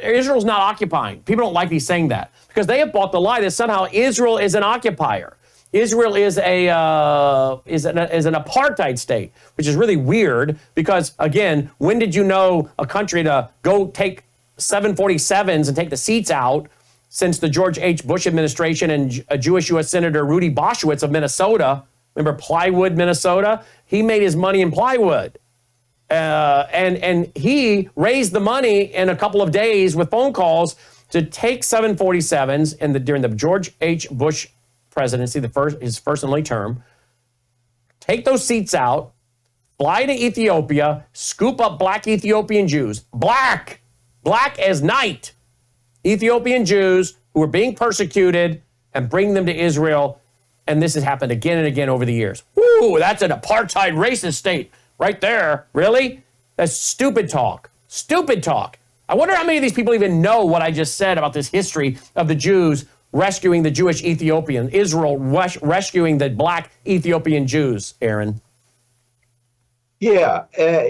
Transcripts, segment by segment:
Israel's not occupying. People don't like me saying that because they have bought the lie that somehow Israel is an occupier. Israel is an apartheid state, which is really weird because, again, when did you know a country to go take 747s and take the seats out since the George H. Bush administration and a Jewish U.S. Senator Rudy Boschwitz of Minnesota, remember plywood, Minnesota? He made his money in plywood. And he raised the money in a couple of days with phone calls to take 747s during the George H. Bush presidency, his first and only term, take those seats out, fly to Ethiopia, scoop up black Ethiopian Jews, black as night, Ethiopian Jews who were being persecuted, and bring them to Israel. And this has happened again and again over the years. Woo, that's an apartheid racist state right there. Really? That's stupid talk. Stupid talk. I wonder how many of these people even know what I just said about this history of the Jews rescuing the Jewish Ethiopian, Israel rescuing the black Ethiopian Jews, Aaron. Yeah,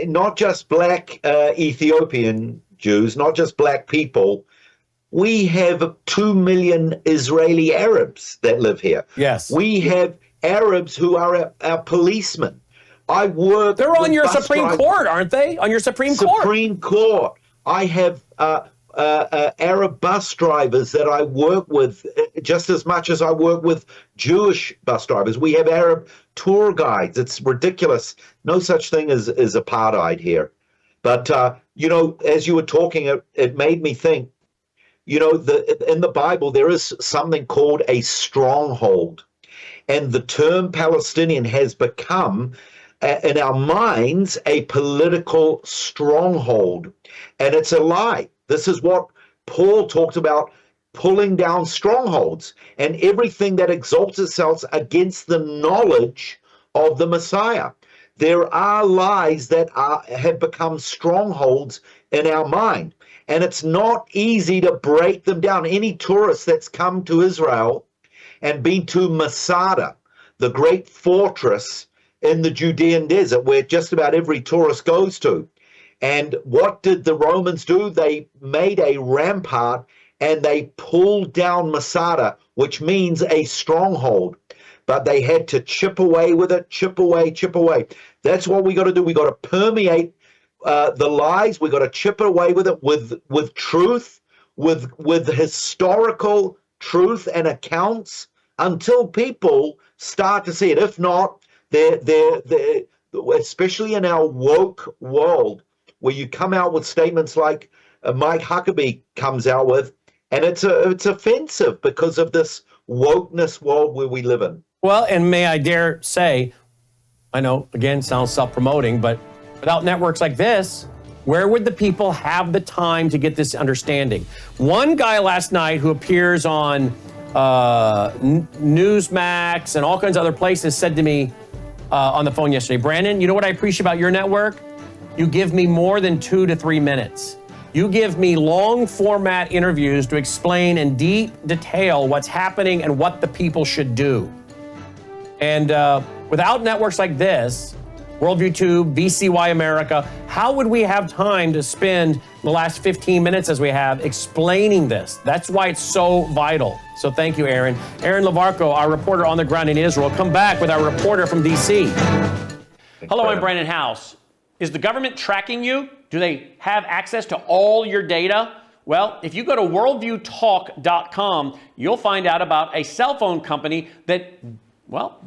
not just black Ethiopian Jews, not just black people. We have 2 million Israeli Arabs that live here. Yes. We have Arabs who are our policemen. They're on your Supreme Court, aren't they? On your Supreme Court. Supreme Court. I have Arab bus drivers that I work with just as much as I work with Jewish bus drivers. We have Arab tour guides. It's ridiculous. No such thing as apartheid here. But, as you were talking, it made me think, in the Bible, there is something called a stronghold. And the term Palestinian has become, in our minds, a political stronghold. And it's a lie. This is what Paul talked about, pulling down strongholds and everything that exalts itself against the knowledge of the Messiah. There are lies that have become strongholds in our mind. And it's not easy to break them down. Any tourist that's come to Israel and been to Masada, the great fortress in the Judean desert where just about every tourist goes to. And what did the Romans do? They made a rampart and they pulled down Masada, which means a stronghold. But they had to chip away with it, chip away. That's what we got to do. We got to permeate the lies. We got to chip away with it with truth, with historical truth and accounts until people start to see it. If not, they're especially in our woke world, where you come out with statements like Mike Huckabee comes out with, and it's offensive because of this wokeness world where we live in. Well, and may I dare say, I know, again, sounds self-promoting, but without networks like this, where would the people have the time to get this understanding? One guy last night who appears on Newsmax and all kinds of other places said to me on the phone yesterday, Brandon, you know what I appreciate about your network? You give me more than 2 to 3 minutes. You give me long format interviews to explain in deep detail what's happening and what the people should do. And without networks like this, WorldviewTube, VCY America, how would we have time to spend the last 15 minutes as we have explaining this? That's why it's so vital. So thank you, Aaron. Aaron Lavarco, our reporter on the ground in Israel. Come back with our reporter from D.C. Hello, I'm Brannon Howse. Is the government tracking you? Do they have access to all your data? Well, if you go to WorldviewTalk.com, you'll find out about a cell phone company that,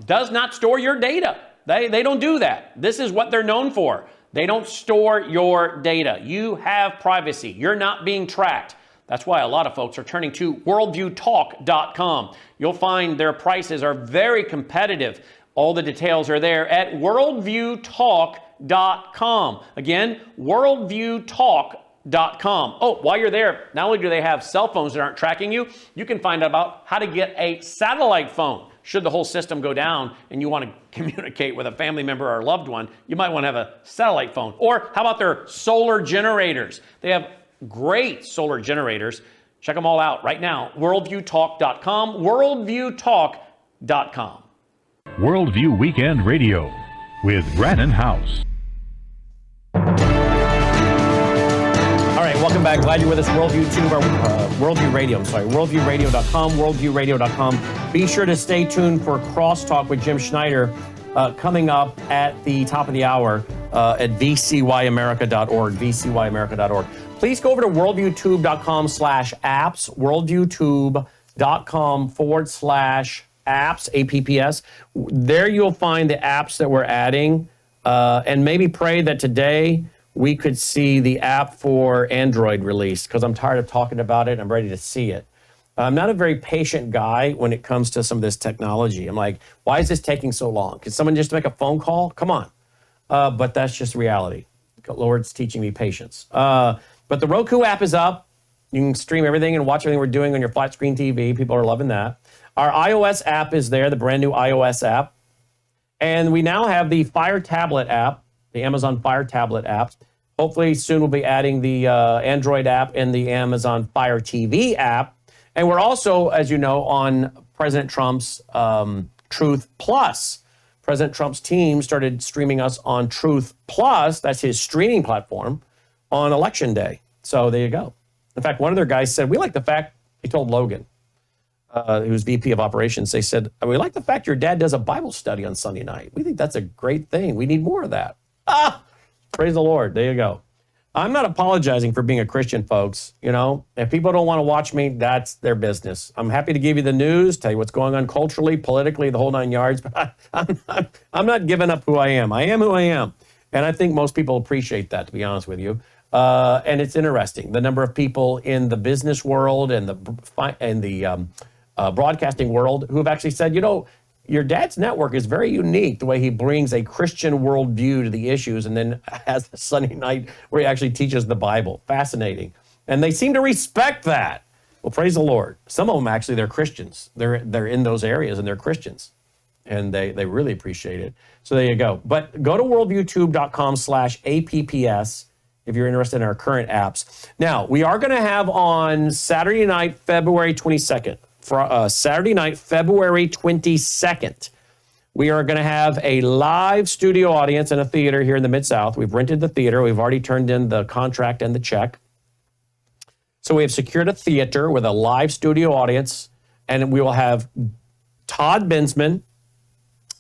does not store your data. They don't do that. This is what they're known for. They don't store your data. You have privacy. You're not being tracked. That's why a lot of folks are turning to WorldviewTalk.com. You'll find their prices are very competitive. All the details are there at WorldviewTalk.com. Again, WorldviewTalk.com. Oh, while you're there, not only do they have cell phones that aren't tracking you, you can find out about how to get a satellite phone. Should the whole system go down and you want to communicate with a family member or a loved one, you might want to have a satellite phone. Or how about their solar generators? They have great solar generators. Check them all out right now. WorldviewTalk.com. WorldviewTalk.com. Worldview Weekend Radio with Brannon Howse. All right, welcome back. Glad you're with us. WorldviewTube, or Worldview Radio, WorldviewRadio.com, WorldviewRadio.com. Be sure to stay tuned for Crosstalk with Jim Schneider coming up at the top of the hour at vcyamerica.org, vcyamerica.org. Please go over to worldviewtube.com/apps, worldviewtube.com/apps, APPS. There you'll find the apps that we're adding, and maybe pray that today we could see the app for Android released, because I'm tired of talking about it. I'm ready to see it. I'm not a very patient guy when it comes to some of this technology. I'm like, why is this taking so long? Can someone just make a phone call? Come on. But that's just reality. The Lord's teaching me patience. But the Roku app is up. You can stream everything and watch everything we're doing on your flat screen TV. People are loving that. Our iOS app is there, the brand new iOS app. And we now have the Fire Tablet app, the Amazon Fire Tablet app. Hopefully soon we'll be adding the Android app and the Amazon Fire TV app. And we're also, as you know, on President Trump's Truth Plus. President Trump's team started streaming us on Truth Plus, that's his streaming platform, on Election Day. So there you go. In fact, one of their guys said, we like the fact, he told Logan, who was VP of Operations, they said, we like the fact your dad does a Bible study on Sunday night. We think that's a great thing. We need more of that. Praise the Lord. There you go. I'm not apologizing for being a Christian, folks. You know, if people don't want to watch me, that's their business. I'm happy to give you the news, tell you what's going on culturally, politically, the whole 9 yards, but I'm not giving up who I am. I am who I am. And I think most people appreciate that, to be honest with you. And it's interesting, the number of people in the business world and the broadcasting world who have actually said, you know, your dad's network is very unique, the way he brings a Christian worldview to the issues and then has a Sunday night where he actually teaches the Bible. Fascinating. And they seem to respect that. Well, praise the Lord. Some of them actually, they're Christians. They're in those areas and they're Christians. And they really appreciate it. So there you go. But go to worldviewtube.com/APPS if you're interested in our current apps. Now, we are going to have on Saturday night, February 22nd, Saturday night, February 22nd, we are going to have a live studio audience in a theater here in the Mid-South. We've rented the theater. We've already turned in the contract and the check. So we have secured a theater with a live studio audience, and we will have Todd Bensman,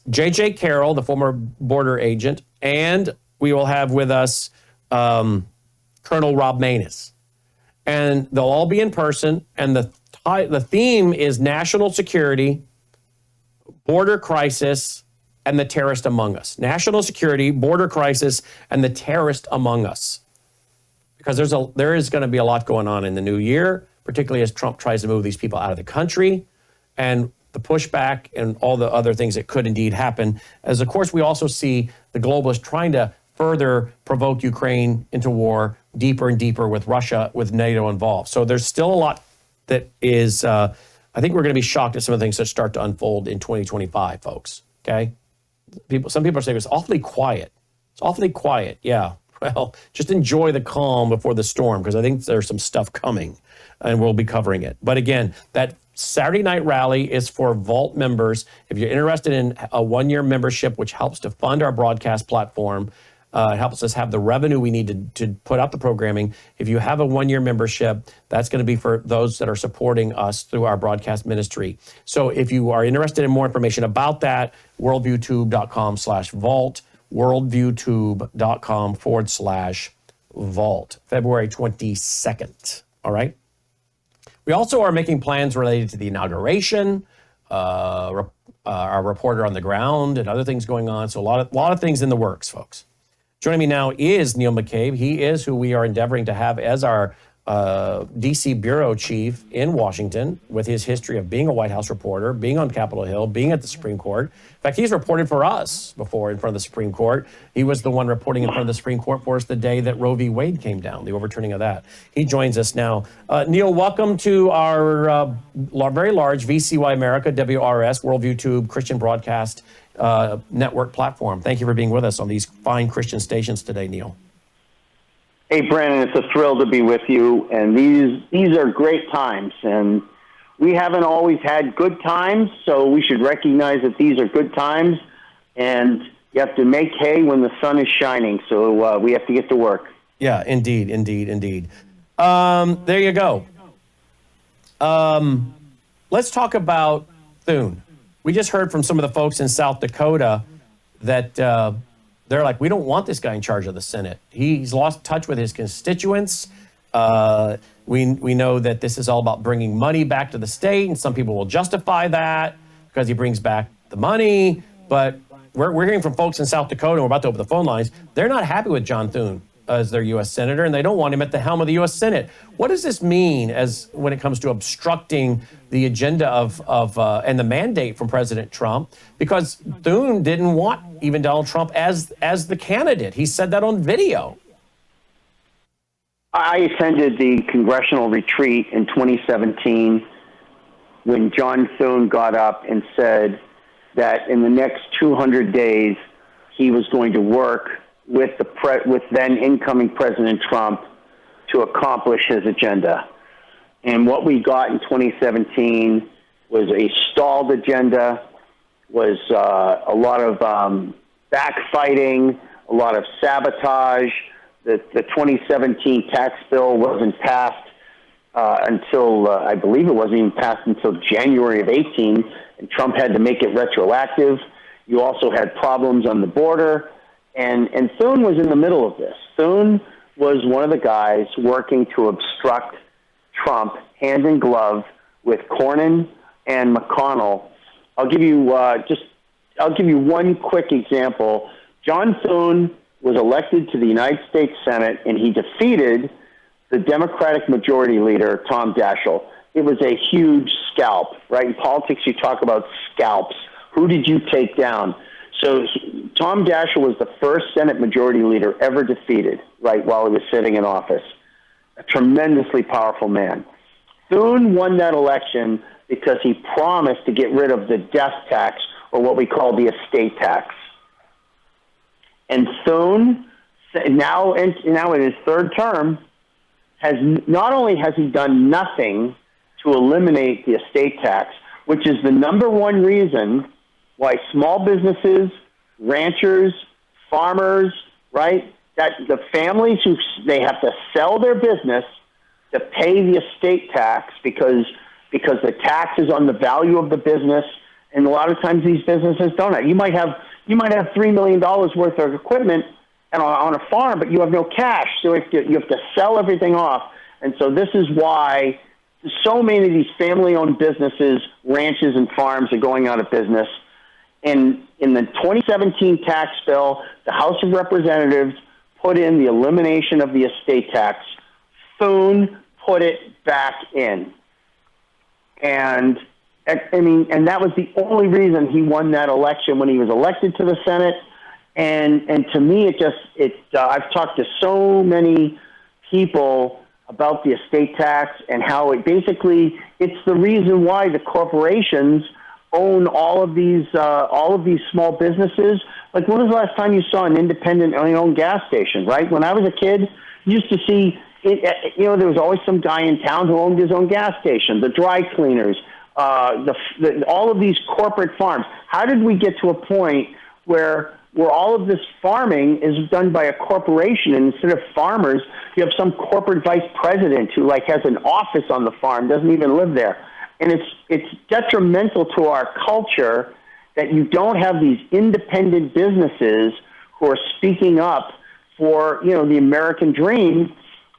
J.J. Carroll, the former border agent, and we will have with us Colonel Rob Maness. And they'll all be in person, and the theme is national security, border crisis, and the terrorist among us. National security, border crisis, and the terrorist among us. Because there is going to be a lot going on in the new year, particularly as Trump tries to move these people out of the country, and the pushback and all the other things that could indeed happen. As, of course, we also see the globalists trying to further provoke Ukraine into war deeper and deeper with Russia, with NATO involved. So there's still a lot that is, I think we're going to be shocked at some of the things that start to unfold in 2025, folks, okay? Some people are saying it's awfully quiet. It's awfully quiet, yeah. Well, just enjoy the calm before the storm, because I think there's some stuff coming, and we'll be covering it. But again, that Saturday night rally is for Vault members. If you're interested in a one-year membership, which helps to fund our broadcast platform, it helps us have the revenue we need to put out the programming. If you have a one-year membership, that's going to be for those that are supporting us through our broadcast ministry. So if you are interested in more information about that, worldviewtube.com/vault, worldviewtube.com/vault, February 22nd. All right. We also are making plans related to the inauguration, our reporter on the ground, and other things going on. So a lot of things in the works, folks. Joining me now is Neil McCabe. He is who we are endeavoring to have as our D.C. bureau chief in Washington, with his history of being a White House reporter, being on Capitol Hill, being at the Supreme Court. In fact, he's reported for us before in front of the Supreme Court. He was the one reporting in front of the Supreme Court for us the day that Roe v. Wade came down, the overturning of that. He joins us now. Neil, welcome to our very large VCY America, WRS, WorldviewTube Christian Broadcast Network platform. Thank you for being with us on these fine Christian stations today, Neil. Hey, Brannon, it's a thrill to be with you, and these are great times, and we haven't always had good times, so we should recognize that these are good times, and you have to make hay when the sun is shining, so we have to get to work. Yeah, indeed. There you go. Let's talk about Thune. We just heard from some of the folks in South Dakota that they're like, we don't want this guy in charge of the Senate. He's lost touch with his constituents. We know that this is all about bringing money back to the state, and some people will justify that because he brings back the money. But we're hearing from folks in South Dakota, and we're about to open the phone lines. They're not happy with John Thune as their U.S. Senator, and they don't want him at the helm of the U.S. Senate. What does this mean when it comes to obstructing the agenda and the mandate from President Trump? Because Thune didn't want even Donald Trump as the candidate. He said that on video. I attended the congressional retreat in 2017 when John Thune got up and said that in the next 200 days he was going to work with with then incoming President Trump to accomplish his agenda. And what we got in 2017 was a stalled agenda, was a lot of backfighting, a lot of sabotage. The 2017 tax bill wasn't passed until, I believe it wasn't even passed until January of 18, and Trump had to make it retroactive. You also had problems on the border, and Thune was in the middle of this. Thune was one of the guys working to obstruct Trump hand in glove with Cornyn and McConnell. I'll give you one quick example. John Thune was elected to the United States Senate, and he defeated the Democratic Majority Leader, Tom Daschle. It was a huge scalp, right? In politics, you talk about scalps. Who did you take down? So Tom Daschle was the first Senate Majority Leader ever defeated, right, while he was sitting in office. A tremendously powerful man. Thune won that election because he promised to get rid of the death tax, or what we call the estate tax. And Thune, now in his third term, not only has he done nothing to eliminate the estate tax, which is the number one reason why small businesses, ranchers, farmers, right, that the families they have to sell their business to pay the estate tax because the tax is on the value of the business, and a lot of times these businesses don't. You might have $3 million worth of equipment on a farm, but you have no cash, so you have to sell everything off. And so this is why so many of these family-owned businesses, ranches, and farms are going out of business. And in the 2017 tax bill, the House of Representatives put in the elimination of the estate tax. Thune put it back in. And that was the only reason he won that election when he was elected to the Senate. And to me, I've talked to so many people about the estate tax and how it's the reason why the corporations own all of these small businesses. Like, when was the last time you saw an independent owned gas station, right? When I was a kid, you used to see there was always some guy in town who owned his own gas station, the dry cleaners, all of these corporate farms. How did we get to a point where all of this farming is done by a corporation, and instead of farmers, you have some corporate vice president who has an office on the farm, doesn't even live there? And it's detrimental to our culture that you don't have these independent businesses who are speaking up for the American dream.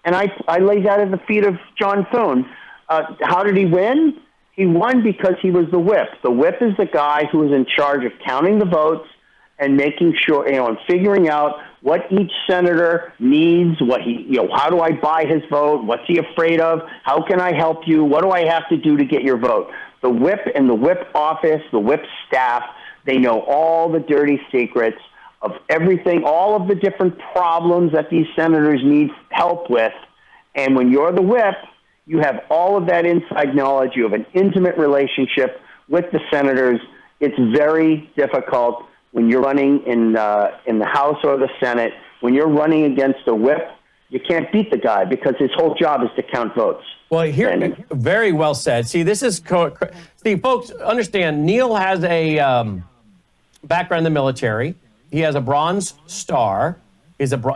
And I lay that at the feet of John Thune. How did he win? He won because he was the whip. The whip is the guy who is in charge of counting the votes and making sure, and figuring out what each senator needs, how do I buy his vote? What's he afraid of? How can I help you? What do I have to do to get your vote? The whip and the whip office, the whip staff, they know all the dirty secrets of everything, all of the different problems that these senators need help with. And when you're the whip, you have all of that inside knowledge. You have an intimate relationship with the senators. It's very difficult when you're running in the House or the Senate. When you're running against a whip, you can't beat the guy because his whole job is to count votes. Well, here, very well said. See, this is folks understand. Neil has a background in the military. He has a Bronze Star.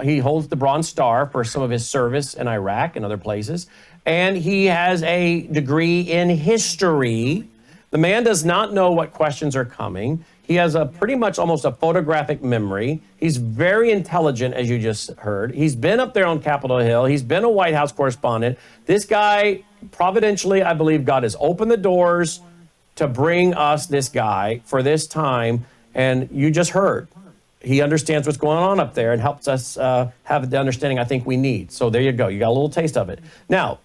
He holds the Bronze Star for some of his service in Iraq and other places. And he has a degree in history. The man does not know what questions are coming. He has a pretty much almost a photographic memory. He's very intelligent, as you just heard. He's been up there on Capitol Hill. He's been a White House correspondent. This guy, providentially, I believe God has opened the doors to bring us this guy for this time. And you just heard. He understands what's going on up there and helps us have the understanding I think we need. So there you go. You got a little taste of it. Now,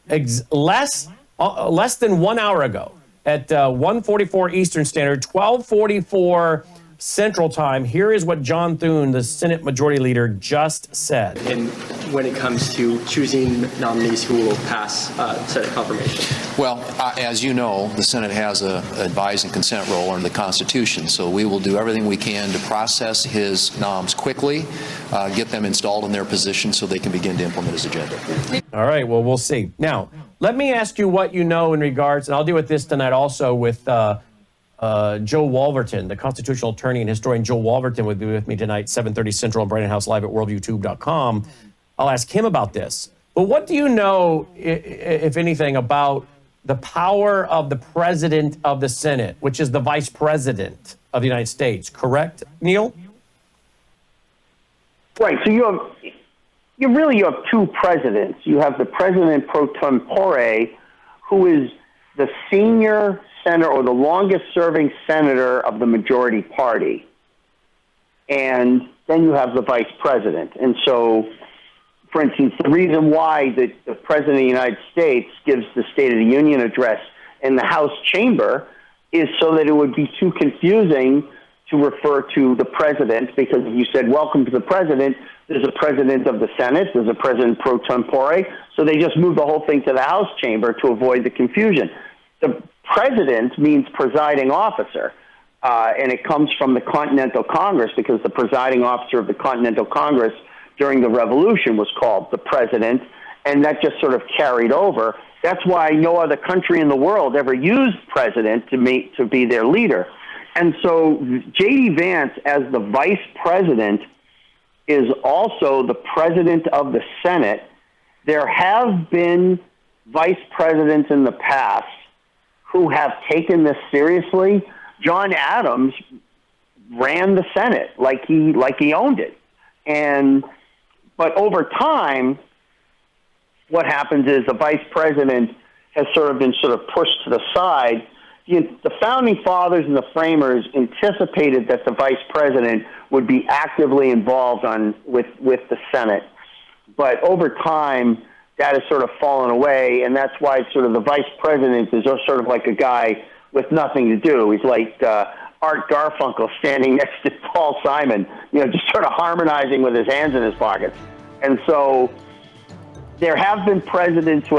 less than 1 hour ago, at 1:44 Eastern Standard, 12:44 Central Time, here is what John Thune, the Senate Majority Leader, just said. And when it comes to choosing nominees who will pass Senate confirmation? Well, as you know, the Senate has a advise and consent role under the Constitution, so we will do everything we can to process his noms quickly, get them installed in their position so they can begin to implement his agenda. All right, well, we'll see. Now, let me ask you what you know in regards, and I'll deal with this tonight also with Joe Wolverton, the constitutional attorney and historian. Joe Wolverton will be with me tonight, 7:30 Central on Brannon Howse live at WorldviewTube.com. I'll ask him about this. But what do you know, if anything, about the power of the president of the Senate, which is the vice president of the United States, correct, Neil? Right. So you have two presidents. You have the president pro tempore, who is the senior senator or the longest serving senator of the majority party. And then you have the vice president. And so, for instance, the reason why the president of the United States gives the State of the Union address in the House chamber is so that it would be too confusing to refer to the president, because if you said, welcome to the president, there's a president of the Senate, there's a president pro tempore, so they just moved the whole thing to the House chamber to avoid the confusion. The president means presiding officer, and it comes from the Continental Congress, because the presiding officer of the Continental Congress during the Revolution was called the president, and that just sort of carried over. That's why no other country in the world ever used president to be their leader. And so J.D. Vance, as the vice president, is also the president of the Senate. There have been vice presidents in the past who have taken this seriously. John Adams ran the Senate like he owned it. But over time, what happens is the vice president has been pushed to the side. The founding fathers and the framers anticipated that the vice president would be actively involved with the Senate. But over time, that has sort of fallen away, and that's why the vice president is sort of like a guy with nothing to do. He's like Art Garfunkel standing next to Paul Simon, just sort of harmonizing with his hands in his pockets. And so there have been vice presidents who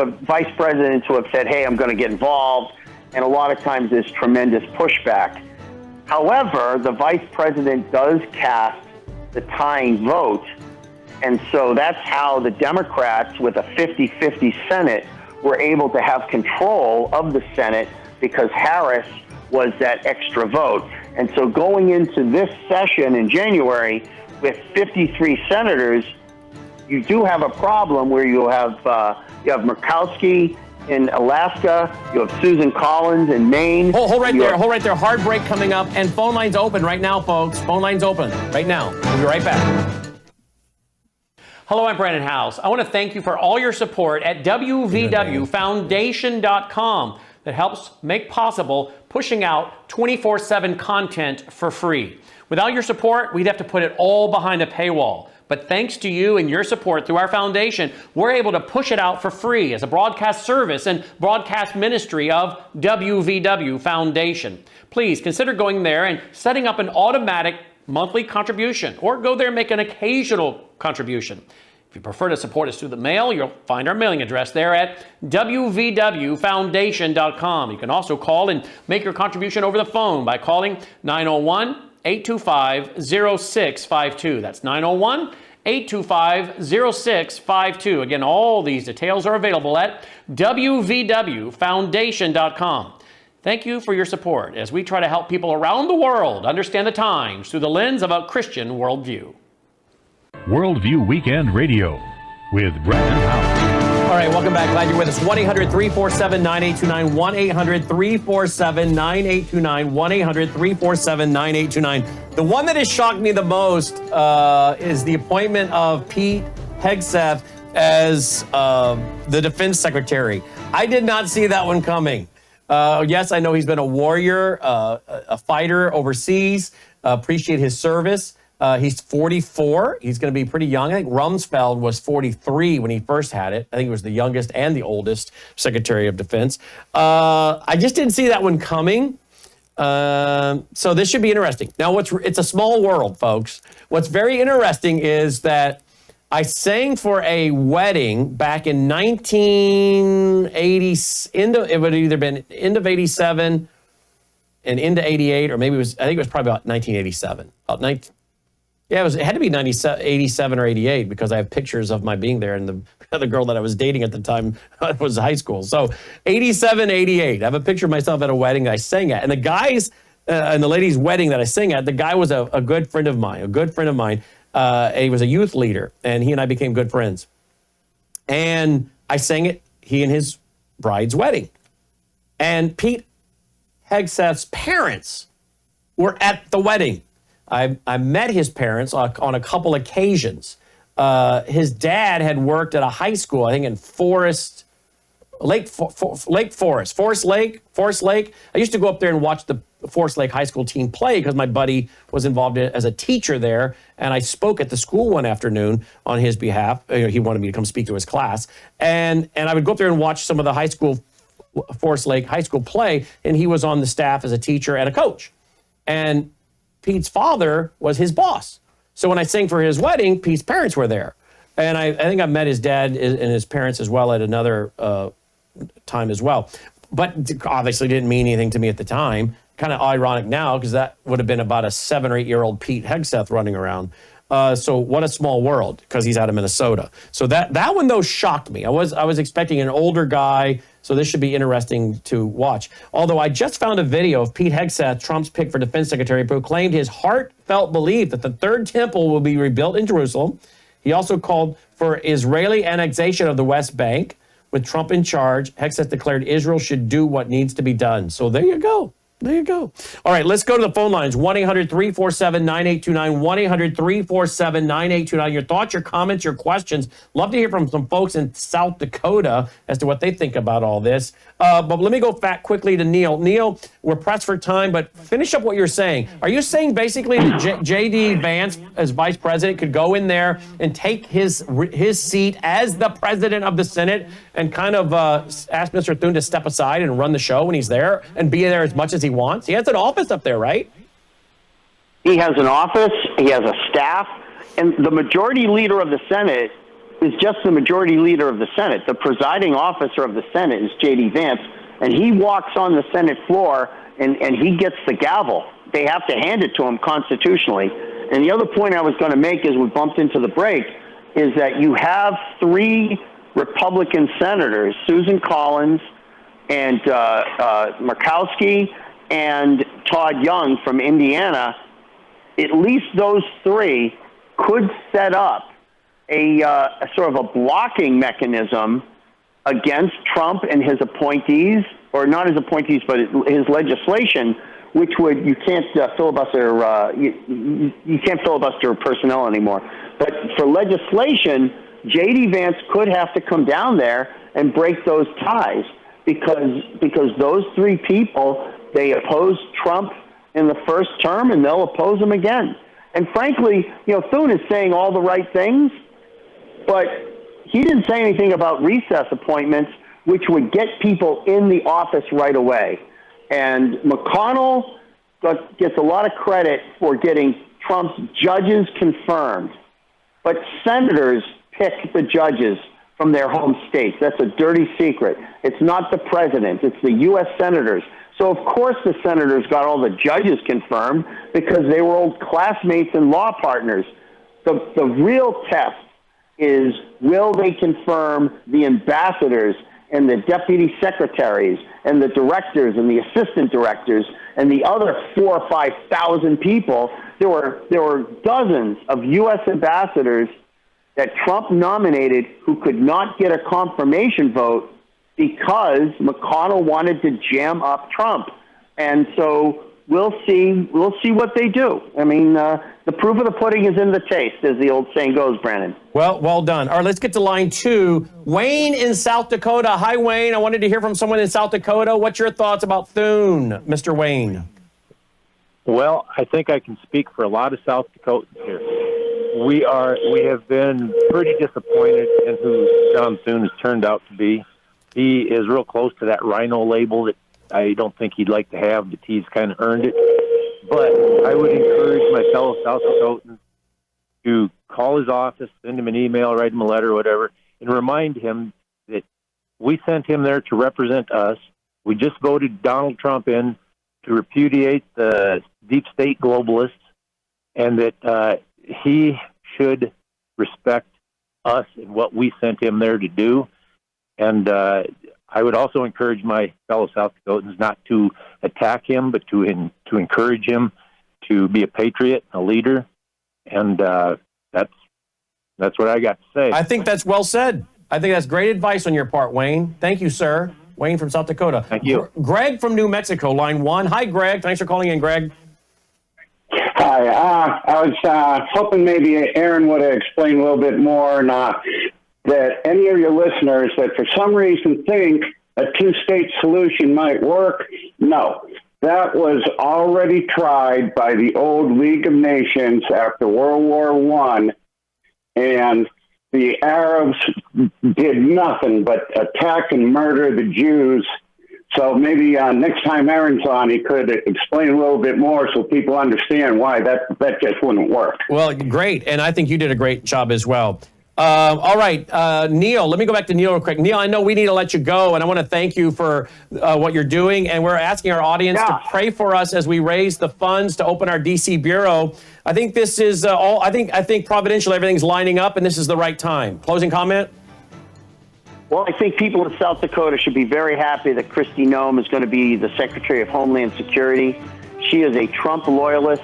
have said, hey, I'm going to get involved, and a lot of times there's tremendous pushback. However, the vice president does cast the tying vote, and so that's how the Democrats, with a 50-50 Senate, were able to have control of the Senate, because Harris was that extra vote. And so going into this session in January with 53 senators, you do have a problem where you have Murkowski in Alaska, you have Susan Collins in Maine. Hold right there. Hard break coming up, and phone lines open right now, folks. Phone lines open right now. We'll be right back. Hello, I'm Brannon Howse. I want to thank you for all your support at WVWFoundation.com that helps make possible pushing out 24/7 content for free. Without your support, we'd have to put it all behind a paywall. But thanks to you and your support through our foundation, we're able to push it out for free as a broadcast service and broadcast ministry of WVW Foundation. Please consider going there and setting up an automatic monthly contribution, or go there and make an occasional contribution. If you prefer to support us through the mail, you'll find our mailing address there at WVWFoundation.com. You can also call and make your contribution over the phone by calling 901-825-0652. That's 901-825-0652. Again, all these details are available at WVWFoundation.com. Thank you for your support as we try to help people around the world understand the times through the lens of a Christian worldview. Worldview Weekend Radio with Brannon Howse. All right, welcome back. Glad you're with us. 1-800-347-9829. 1-800-347-9829. 1-800-347-9829. The one that has shocked me the most is the appointment of Pete Hegseth as the defense secretary. I did not see that one coming. Yes, I know he's been a warrior, a fighter overseas. Appreciate his service. He's 44. He's going to be pretty young. I think Rumsfeld was 43 when he first had it. I think he was the youngest and the oldest Secretary of Defense. I just didn't see that one coming. So this should be interesting. Now, it's a small world, folks. What's very interesting is that I sang for a wedding back in 1980. It would have either been end of 87 and into 88, or maybe I think it was probably about 1987. It had to be 87 or 88 because I have pictures of my being there and the other girl that I was dating at the time was high school. So 87, 88. I have a picture of myself at a wedding that I sang at. And the guys and the lady's wedding that I sang at, the guy was a good friend of mine, he was a youth leader, and he and I became good friends. And I sang at he and his bride's wedding. And Pete Hegseth's parents were at the wedding. I met his parents on a couple occasions. His dad had worked at a high school, I think in Forest Lake. I used to go up there and watch the Forest Lake High School team play because my buddy was involved as a teacher there, and I spoke at the school one afternoon on his behalf. He wanted me to come speak to his class, and I would go up there and watch some of the Forest Lake High School play, and he was on the staff as a teacher and a coach. And Pete's father was his boss. So when I sang for his wedding, Pete's parents were there. And I think I met his dad and his parents as well at another time as well. But obviously didn't mean anything to me at the time. Kind of ironic now because that would have been about a 7 or 8 year old Pete Hegseth running around. So what a small world because he's out of Minnesota. So that one though shocked me. I was expecting an older guy. So this should be interesting to watch. Although I just found a video of Pete Hegseth, Trump's pick for defense secretary, proclaimed his heartfelt belief that the third temple will be rebuilt in Jerusalem. He also called for Israeli annexation of the West Bank. With Trump in charge, Hegseth declared Israel should do what needs to be done. So there you go. There you go. All right, let's go to the phone lines. 1-800-347-9829. 1-800-347-9829. Your thoughts, your comments, your questions. Love to hear from some folks in South Dakota as to what they think about all this. But let me go back quickly to Neil. Neil, we're pressed for time, but finish up what you're saying. Are you saying basically that J.D. Vance, as vice president, could go in there and take his seat as the president of the Senate and kind of ask Mr. Thune to step aside and run the show when he's there and be there as much as he wants? He has an office up there, right? He has an office, he has a staff, and the majority leader of the Senate is just the majority leader of the Senate. The presiding officer of the Senate is J.D. Vance, and he walks on the Senate floor and he gets the gavel. They have to hand it to him constitutionally. And the other point I was going to make as we bumped into the break is that you have 3 Republican senators, Susan Collins and Murkowski and Todd Young from Indiana. At least those 3 could set up a sort of a blocking mechanism against Trump and his appointees, or not his appointees, but his legislation, which would, you can't filibuster, you can't filibuster personnel anymore. But for legislation, J.D. Vance could have to come down there and break those ties because those 3 people, they opposed Trump in the first term and they'll oppose him again. And frankly, Thune is saying all the right things, but he didn't say anything about recess appointments, which would get people in the office right away. And McConnell gets a lot of credit for getting Trump's judges confirmed. But senators pick the judges from their home states. That's a dirty secret. It's not the president. It's the U.S. senators. So, of course, the senators got all the judges confirmed because they were old classmates and law partners. The real test is, will they confirm the ambassadors and the deputy secretaries and the directors and the assistant directors and the other 4,000 or 5,000 people? There were dozens of U.S. ambassadors that Trump nominated who could not get a confirmation vote because McConnell wanted to jam up Trump. And so we'll see what they do. I mean, the proof of the pudding is in the taste, as the old saying goes, Brannon. Well done. All right, let's get to line 2. Wayne in South Dakota. Hi, Wayne. I wanted to hear from someone in South Dakota. What's your thoughts about Thune, Mr. Wayne? Well, I think I can speak for a lot of South Dakotans here. We have been pretty disappointed in who John Thune has turned out to be. He is real close to that rhino label that I don't think he'd like to have, but he's kind of earned it. But I would encourage my fellow South Dakotans to call his office, send him an email, write him a letter, whatever, and remind him that we sent him there to represent us. We just voted Donald Trump in to repudiate the deep state globalists, and that he should respect us and what we sent him there to do. And I would also encourage my fellow South Dakotans not to attack him, but to encourage him to be a patriot, a leader. And that's what I got to say. I think that's well said. I think that's great advice on your part, Wayne. Thank you, sir. Wayne from South Dakota. Thank you. Greg from New Mexico, line 1. Hi, Greg. Thanks for calling in, Greg. Hi. I was hoping maybe Aaron would have explained a little bit more that any of your listeners that for some reason think a two-state solution might work. No, that was already tried by the old League of Nations after World War I, and the Arabs did nothing but attack and murder the Jews. So maybe next time Aaron's on, he could explain a little bit more so people understand why that just wouldn't work. Well, great. And I think you did a great job as well. All right, Neil, let me go back to Neil real quick. Neil, I know we need to let you go, and I want to thank you for what you're doing. And we're asking our audience to pray for us as we raise the funds to open our D.C. bureau. I think this is I think providentially everything's lining up, and this is the right time. Closing comment? Well, I think people in South Dakota should be very happy that Kristi Noem is going to be the Secretary of Homeland Security. She is a Trump loyalist,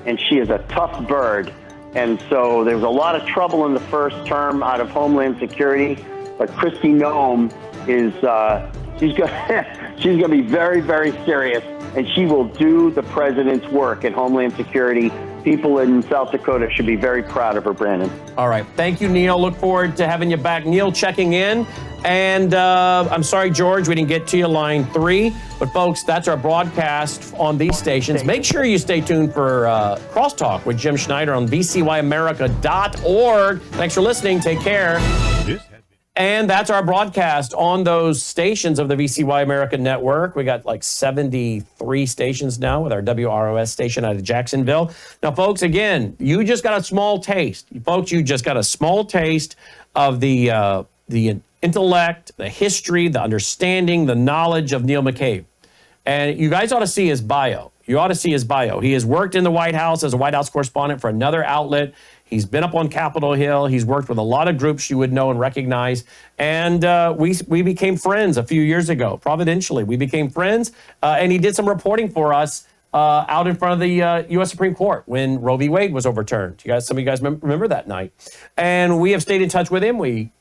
and she is a tough bird. And so there was a lot of trouble in the first term out of Homeland Security, but Kristi Noem is she's going to be very, very serious, and she will do the president's work in Homeland Security. People in South Dakota should be very proud of her, Brannon. All right. Thank you, Neil. Look forward to having you back. Neil checking in. And I'm sorry, George, we didn't get to you, line 3. But, folks, that's our broadcast on these stations. Make sure you stay tuned for Crosstalk with Jim Schneider on VCYAmerica.org. Thanks for listening. Take care. And that's our broadcast on those stations of the VCY America Network. We got like 73 stations now with our WROS station out of Jacksonville. Now, folks, again, you just got a small taste. Folks, you just got a small taste of the intellect, the history, the understanding, the knowledge of Neil McCabe. And you guys ought to see his bio. You ought to see his bio. He has worked in the White House as a White House correspondent for another outlet. He's been up on Capitol Hill. He's worked with a lot of groups you would know and recognize. And we became friends a few years ago, providentially. We became friends, and he did some reporting for us out in front of the U.S. Supreme Court when Roe v. Wade was overturned. Some of you guys remember that night. And we have stayed in touch with him. We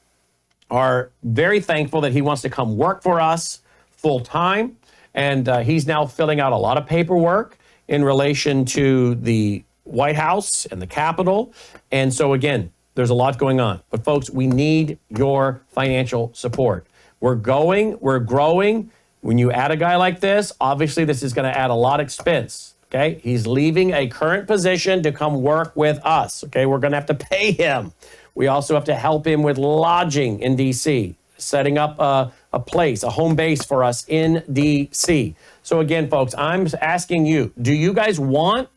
are very thankful that he wants to come work for us full time. And he's now filling out a lot of paperwork in relation to the White House and the Capitol. And so, again, there's a lot going on. But, folks, we need your financial support. We're growing. When you add a guy like this, obviously this is going to add a lot of expense. Okay? He's leaving a current position to come work with us. Okay? We're going to have to pay him. We also have to help him with lodging in D.C., setting up a place, a home base for us in D.C. So, again, folks, I'm asking you, do you guys want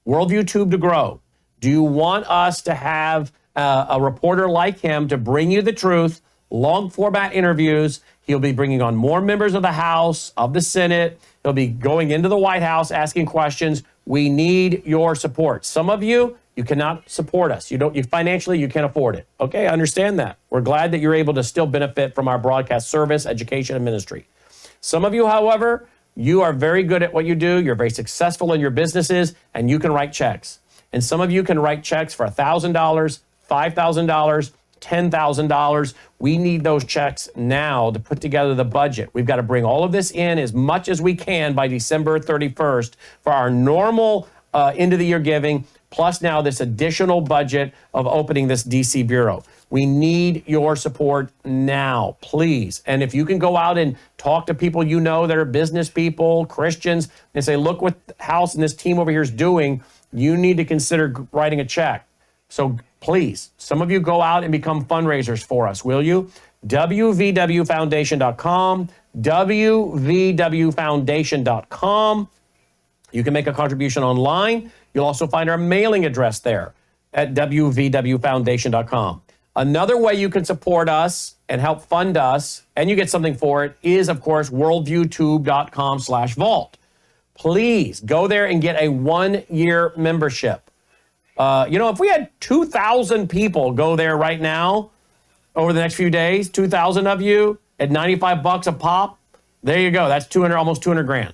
WorldviewTube to grow? Do you want us to have a reporter like him to bring you the truth, long format interviews? He'll be bringing on more members of the House, of the Senate. He'll be going into the White House, asking questions. We need your support. Some of you cannot support us. Financially, you can't afford it. Okay, I understand that. We're glad that you're able to still benefit from our broadcast service, education, and ministry. Some of you, however, you are very good at what you do. You're very successful in your businesses, and you can write checks. And some of you can write checks for $1,000, $5,000, $10,000. We need those checks now to put together the budget. We've got to bring all of this in as much as we can by December 31st for our normal end of the year giving, plus now this additional budget of opening this DC Bureau. We need your support now, please. And if you can go out and talk to people you know that are business people, Christians, and say, look what Howse and this team over here is doing, you need to consider writing a check. So please, some of you go out and become fundraisers for us, will you? WVWFoundation.com, WVWFoundation.com. You can make a contribution online. You'll also find our mailing address there at WVWFoundation.com. Another way you can support us and help fund us, and you get something for it, is, of course, WorldviewTube.com/vault. Please go there and get a 1-year membership. If we had 2,000 people go there right now over the next few days, 2,000 of you at $95 a pop, there you go. That's almost 200 grand.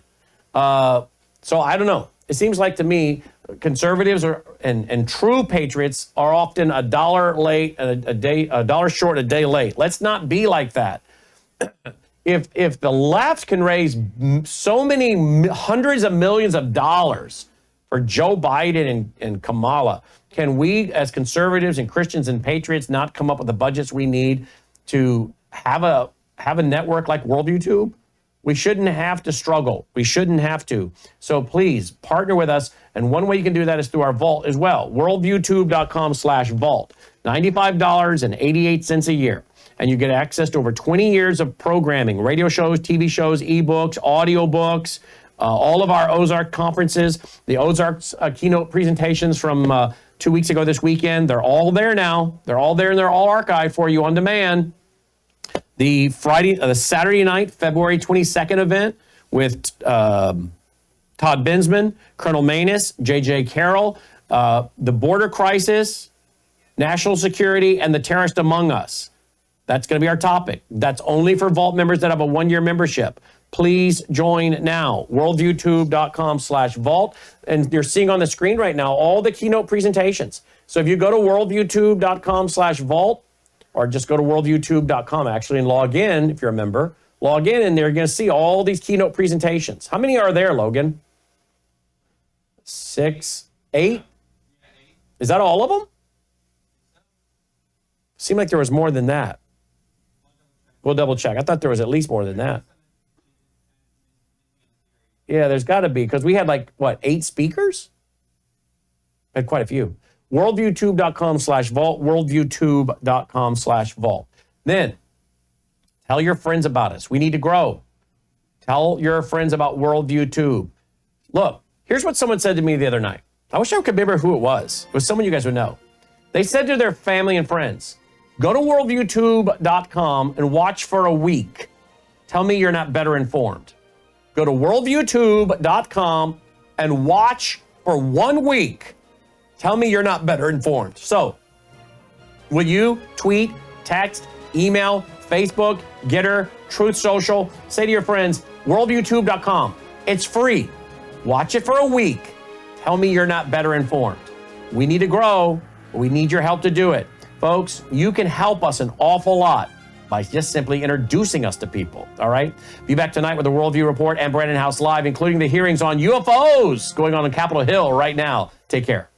So I don't know. It seems like to me, conservatives and true patriots are often $1 late, $1 short, a day late. Let's not be like that. If the left can raise so many hundreds of millions of dollars for Joe Biden and Kamala, can we as conservatives and Christians and patriots not come up with the budgets we need to have a network like WorldviewTube? We shouldn't have to struggle. We shouldn't have to. So please partner with us. And one way you can do that is through our vault as well. WorldviewTube.com/vault. $95.88 a year. And you get access to over 20 years of programming, radio shows, TV shows, ebooks, audio books, all of our Ozark conferences, the Ozarks keynote presentations from 2 weeks ago this weekend. They're all there now. They're all there and they're all archived for you on demand. The Saturday night, February 22nd event with Todd Bensman, Colonel Manus, J.J. Carroll, the border crisis, national security, and the terrorist among us. That's going to be our topic. That's only for Vault members that have a 1-year membership. Please join now. WorldviewTube.com/vault. And you're seeing on the screen right now all the keynote presentations. So if you go to WorldviewTube.com/vault, or just go to WorldviewTube.com actually and log in if you're a member. Log in and you're going to see all these keynote presentations. How many are there, Logan? 6, 8? Is that all of them? Seemed like there was more than that. We'll double check. I thought there was at least more than that. Yeah, there's got to be, because we had 8 speakers? We had quite a few. WorldviewTube.com/vault, WorldviewTube.com/vault. Then, tell your friends about us. We need to grow. Tell your friends about WorldviewTube. Look, here's what someone said to me the other night. I wish I could remember who it was. It was someone you guys would know. They said to their family and friends, go to WorldviewTube.com and watch for a week. Tell me you're not better informed. Go to WorldviewTube.com and watch for 1 week. Tell me you're not better informed. So, will you tweet, text, email, Facebook, Getter, Truth Social, say to your friends, WorldviewTube.com. It's free. Watch it for a week. Tell me you're not better informed. We need to grow. We need your help to do it. Folks, you can help us an awful lot by just simply introducing us to people, all right? Be back tonight with the Worldview Report and Brannon Howse Live, including the hearings on UFOs going on Capitol Hill right now. Take care.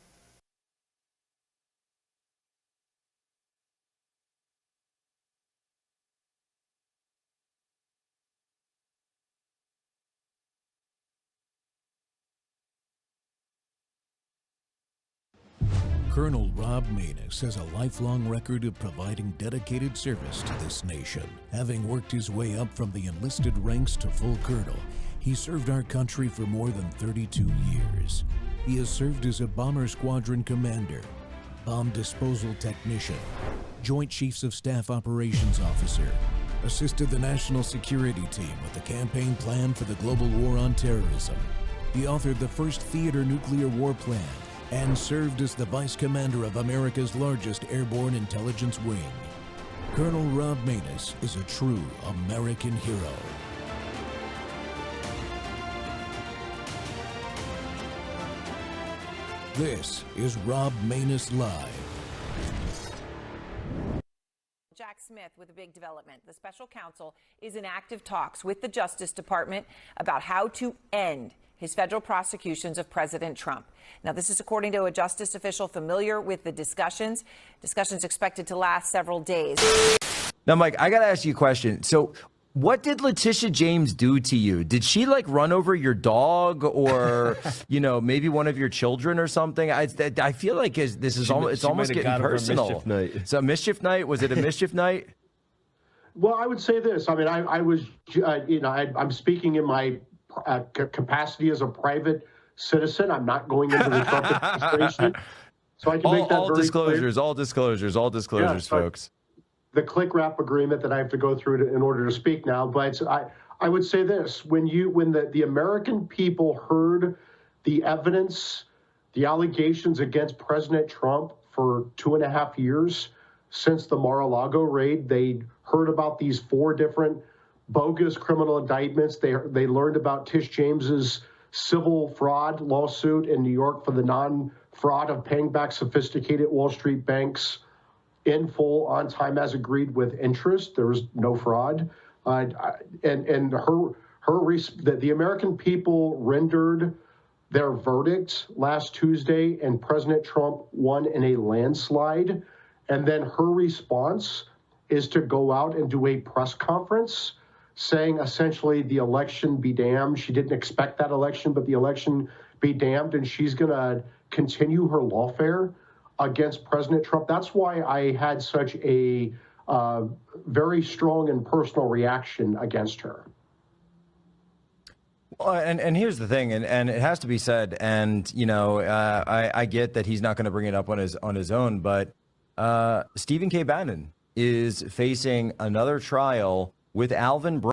Colonel Rob Manus has a lifelong record of providing dedicated service to this nation. Having worked his way up from the enlisted ranks to full colonel, he served our country for more than 32 years. He has served as a bomber squadron commander, bomb disposal technician, Joint Chiefs of Staff operations officer, assisted the national security team with the campaign plan for the global war on terrorism. He authored the first theater nuclear war plan, and served as the Vice Commander of America's largest airborne intelligence wing. Colonel Rob Manus is a true American hero. This is Rob Manus Live. with a big development. The special counsel is in active talks with the Justice Department about how to end his federal prosecutions of President Trump. Now, this is according to a justice official familiar with the discussions. Discussions expected to last several days. Now, Mike, I got to ask you a question. So what did Letitia James do to you? Did she like run over your dog or, you know, maybe one of your children or something? I feel like this is almost getting personal. So mischief night? Was it a mischief night? Well, I would say this. I mean, I was, I'm speaking in my capacity as a private citizen. I'm not going into the Trump administration. So I can make that very disclosures, clear. all disclosures, folks. The click wrap agreement that I have to go through in order to speak now. But I would say this: when the American people heard the evidence, the allegations against President Trump for 2.5 years since the Mar-a-Lago raid, they heard about these 4 different bogus criminal indictments. They learned about Tish James's civil fraud lawsuit in New York for the non-fraud of paying back sophisticated Wall Street banks in full, on time, as agreed, with interest. There was no fraud. The American people rendered their verdict last Tuesday, and President Trump won in a landslide. And then her response is to go out and do a press conference saying essentially the election be damned. She didn't expect that election, but the election be damned, and she's going to continue her lawfare against President Trump. That's why I had such a very strong and personal reaction against her. Well, and here's the thing, and it has to be said, and you know, I get that he's not going to bring it up on his own, but Stephen K. Bannon is facing another trial with Alvin